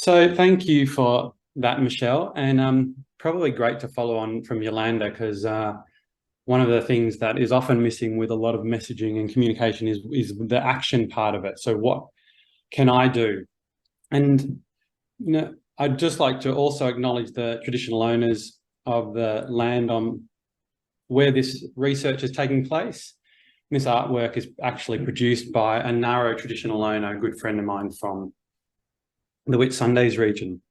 So thank you for that, Michelle, and probably great to follow on from Yolanda because one of the things that is often missing with a lot of messaging and communication is the action part of it. So what can I do? And I'd just like to also acknowledge the traditional owners of the land on where this research is taking place. This artwork is actually produced by a Narrow traditional owner, a good friend of mine from the Whitsundays region.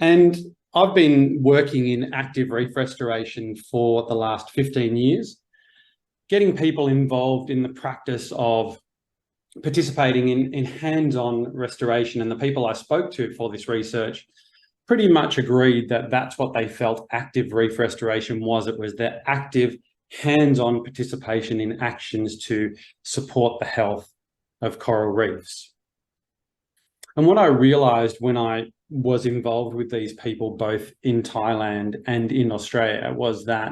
And I've been working in active reef restoration for the last 15 years, getting people involved in the practice of participating in hands-on restoration. And the people I spoke to for this research pretty much agreed that that's what they felt active reef restoration was. It was their active hands-on participation in actions to support the health of coral reefs. And what I realized when I was involved with these people, both in Thailand and in Australia, was that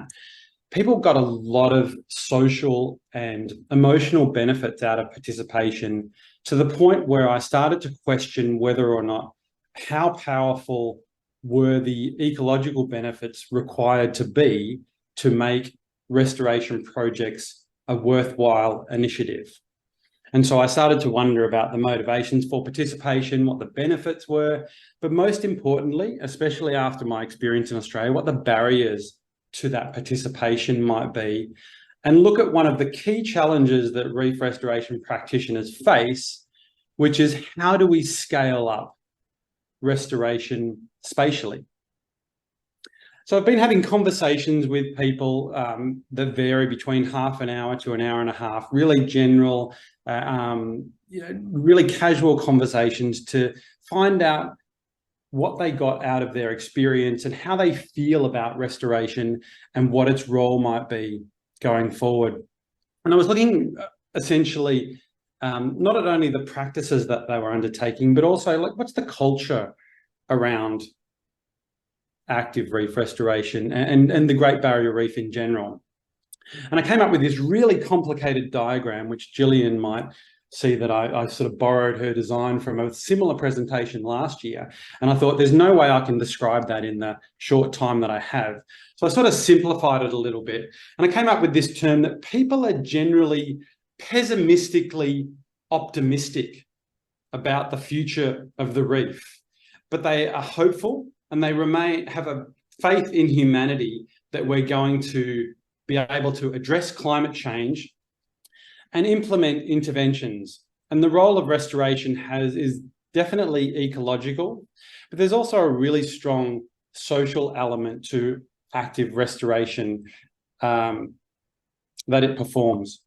people got a lot of social and emotional benefits out of participation, to the point where I started to question whether or not how powerful were the ecological benefits required to be to make restoration projects a worthwhile initiative. And so I started to wonder about the motivations for participation, what the benefits were, but most importantly, especially after my experience in Australia, what the barriers to that participation might be, and look at one of the key challenges that reef restoration practitioners face, which is how do we scale up restoration spatially? So I've been having conversations with people that vary between half an hour to an hour and a half, really general, really casual conversations to find out what they got out of their experience and how they feel about restoration and what its role might be going forward. And I was looking essentially not at only the practices that they were undertaking, but also like what's the culture around active reef restoration and the Great Barrier Reef in general. And I came up with this really complicated diagram, which Gillian might see that I sort of borrowed her design from a similar presentation last year. And I thought there's no way I can describe that in the short time that I have. So I sort of simplified it a little bit. And I came up with this term that people are generally pessimistically optimistic about the future of the reef, but they are hopeful and they have a faith in humanity that we're going to be able to address climate change and implement interventions. And the role of restoration is definitely ecological, but there's also a really strong social element to active restoration that it performs.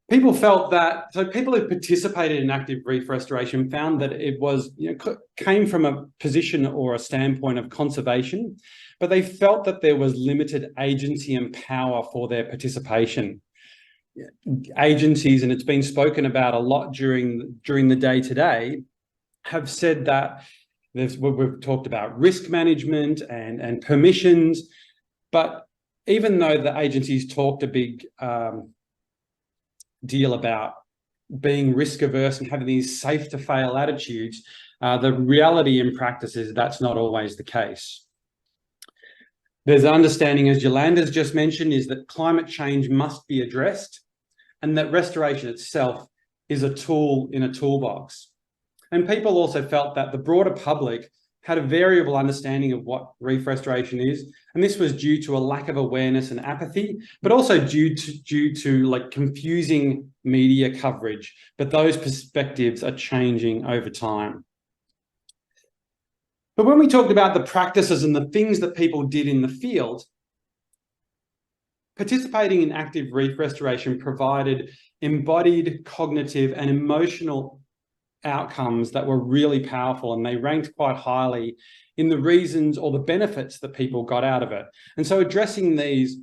People felt that, so people who participated in active reef restoration found that it was, came from a position or a standpoint of conservation, but they felt that there was limited agency and power for their participation. Agencies, and it's been spoken about a lot during the day today, have said that we've talked about risk management and permissions, but even though the agencies talked a big deal about being risk averse and having these safe to fail attitudes, the reality in practice is that's not always the case. There's an understanding, as Yolanda's just mentioned, is that climate change must be addressed and that restoration itself is a tool in a toolbox. And people also felt that the broader public had a variable understanding of what reef restoration is. And this was due to a lack of awareness and apathy, but also due to like confusing media coverage. But those perspectives are changing over time. But when we talked about the practices and the things that people did in the field, participating in active reef restoration provided embodied cognitive and emotional outcomes that were really powerful, and they ranked quite highly in the reasons or the benefits that people got out of it. And so addressing these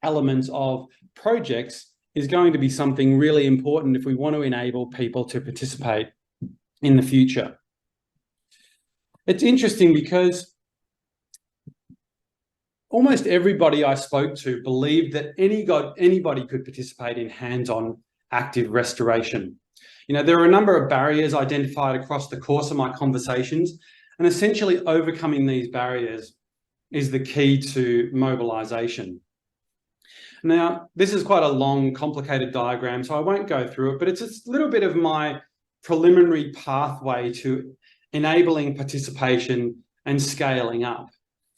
elements of projects is going to be something really important if we want to enable people to participate in the future. It's interesting because almost everybody I spoke to believed that anybody could participate in hands-on active restoration. You know, there are a number of barriers identified across the course of my conversations, and essentially overcoming these barriers is the key to mobilisation. Now, this is quite a long, complicated diagram, so I won't go through it, but it's a little bit of my preliminary pathway to enabling participation and scaling up.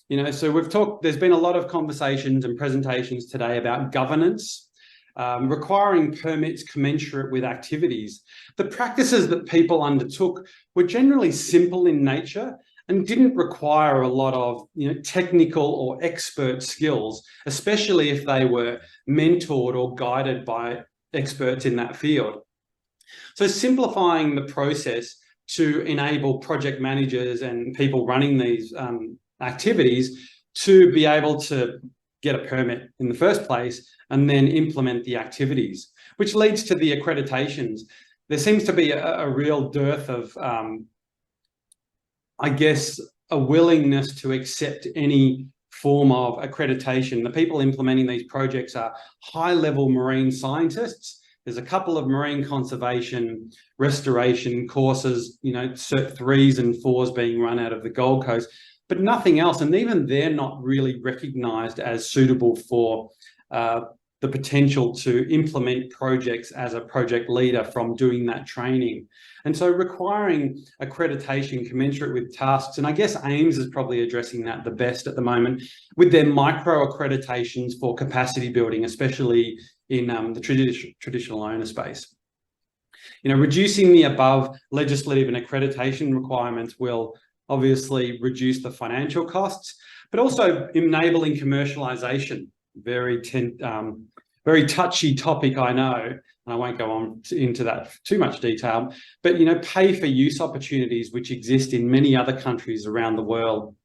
You know, so there's been a lot of conversations and presentations today about governance, requiring permits commensurate with activities. The practices that people undertook were generally simple in nature and didn't require a lot of, you know, technical or expert skills, especially if they were mentored or guided by experts in that field. So simplifying the process to enable project managers and people running these activities to be able to get a permit in the first place and then implement the activities, which leads to the accreditations. There seems to be a real dearth of, I guess, a willingness to accept any form of accreditation. The people implementing these projects are high-level marine scientists. There's a couple of marine conservation, restoration courses, you know, Cert 3s and 4s being run out of the Gold Coast, but nothing else. And even they're not really recognised as suitable for the potential to implement projects as a project leader from doing that training. And so requiring accreditation commensurate with tasks, and I guess AIMS is probably addressing that the best at the moment with their micro accreditations for capacity building, especially in the traditional owner space. You know, reducing the above legislative and accreditation requirements will obviously reduce the financial costs, but also enabling commercialisation. Very touchy topic, I know, and I won't go on into that too much detail, but, you know, pay for use opportunities which exist in many other countries around the world.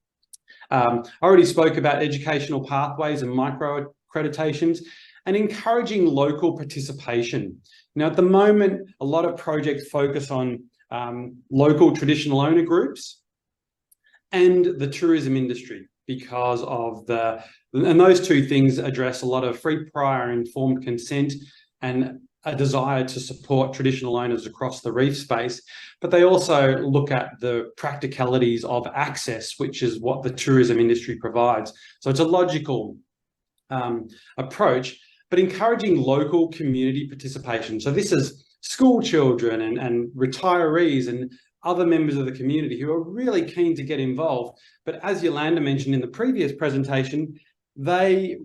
I already spoke about educational pathways and micro accreditations and encouraging local participation. Now, at the moment, a lot of projects focus on local traditional owner groups and the tourism industry, because of and those two things address a lot of free, prior, informed consent and a desire to support traditional owners across the reef space. But they also look at the practicalities of access, which is what the tourism industry provides. So it's a logical approach, but encouraging local community participation. So this is school children and retirees and other members of the community who are really keen to get involved. But as Yolanda mentioned in the previous presentation, they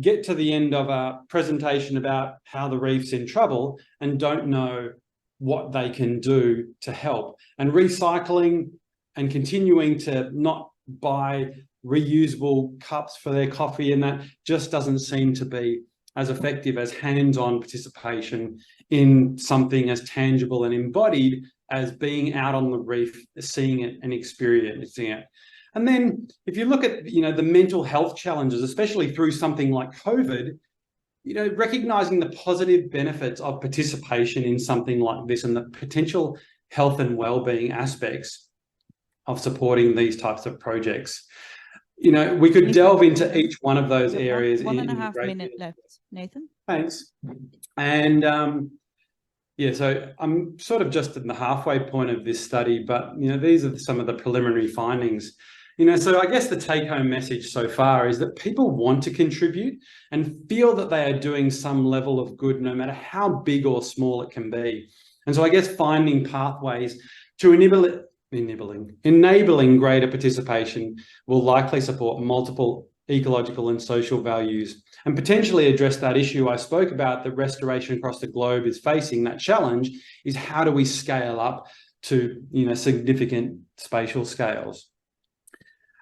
get to the end of a presentation about how the reef's in trouble and don't know what they can do to help. And recycling and continuing to not buy reusable cups for their coffee, and that just doesn't seem to be as effective as hands-on participation in something as tangible and embodied as being out on the reef, seeing it and experiencing it. And then if you look at, you know, the mental health challenges, especially through something like COVID, you know, recognizing the positive benefits of participation in something like this and the potential health and well-being aspects of supporting these types of projects. You know, we could delve into each one of those areas. One and a half minute left, Nathan. Thanks. And yeah, so I'm sort of just in the halfway point of this study, but, you know, these are some of the preliminary findings. You know, so I guess the take-home message so far is that people want to contribute and feel that they are doing some level of good, no matter how big or small it can be. And so I guess finding pathways to enabling greater participation will likely support multiple ecological and social values and potentially address that issue I spoke about that restoration across the globe is facing. That challenge is, how do we scale up to, you know, significant spatial scales?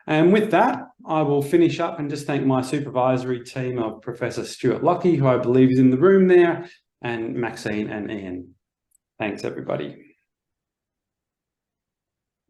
And with that, I will finish up and just thank my supervisory team of Professor Stewart Lockie, who I believe is in the room there, and Maxine and Ian. Thanks, everybody.